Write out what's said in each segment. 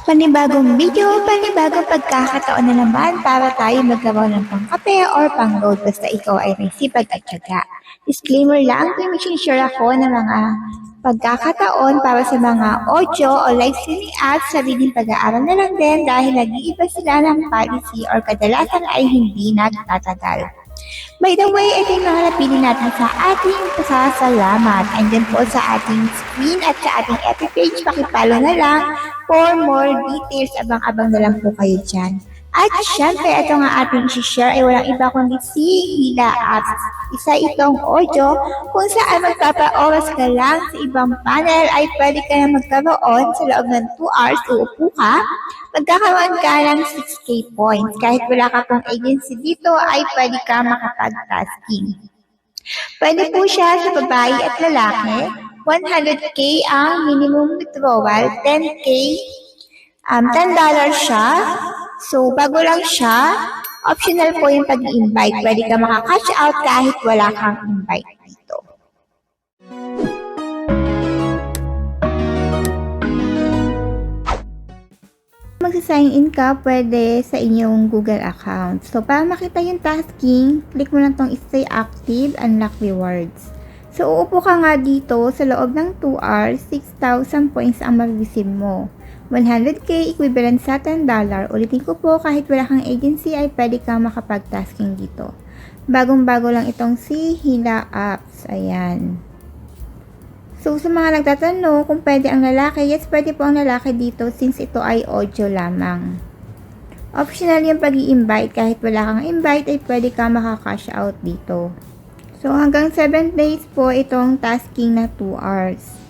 Panibagong video, panibagong pagkakataon na naman para tayo magkaroon ng pangkape or pang-load basta ikaw ay may sipag at tiyaga. Disclaimer lang, may sinishare ako ng mga pagkakataon para sa mga audio o live streaming apps sa biging pag-aaral na lang din dahil nag-iiba sila ng policy or kadalasan ay hindi nagtatagal. By the way, ito yung mga napili natin sa ating pasasalamat. Andyan po sa ating screen at sa ating FB page. Pakipalo na lang for more details. Abang-abang na lang po kayo dyan. At syempre, ito nga ating share ay walang iba kundi si Hila Apps. Isa itong audio kung saan magpapa-oras ka lang sa ibang panel ay pwede ka na magkaroon sa loob ng 2 hours. Uupo ka, magkakaroon ka ng 6K points. Kahit wala ka pong agency dito ay pwede ka makapag-tasking. Pwede po siya sa babae at lalaki. 100K ang minimum withdrawal, 10K, $10 siya. So, bago lang siya, optional po yung pag-invite. Pwede ka maka-cash out kahit wala kang invite dito. Magsa-sign in ka, pwede sa inyong Google account. So, para makita yung tasking, click mo lang tong stay active, unlock rewards. So, uupo ka nga dito sa loob ng 2 hours, 6,000 points ang mag-receive mo. 100K equivalent sa $10. Ulitin ko po, kahit wala kang agency ay pwede kang makapag-tasking dito. Bagong-bago lang itong si Hila Apps. Ayan. So, sa mga nagtatanong kung pwede ang lalaki, yes, pwede po ang lalaki dito since ito ay audio lamang. Optional yung pag-i-invite. Kahit wala kang invite ay pwede kang makaka-cash out dito. So, hanggang 7 days po itong tasking na 2 hours.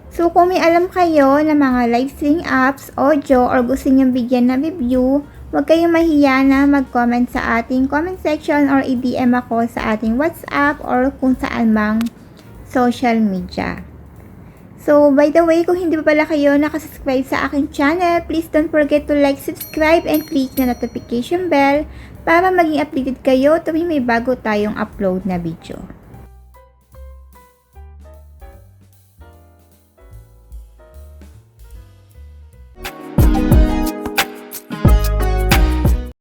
So, kung may alam kayo na mga live streaming apps, audio, or gusto nyo bigyan ng review, huwag kayong mahiya na mag-comment sa ating comment section or i-DM ako sa ating WhatsApp or kung saan mang social media. So, by the way, kung hindi pa pala kayo nakasubscribe sa aking channel, please don't forget to like, subscribe, and click na notification bell para maging updated kayo tuwing may bago tayong upload na video.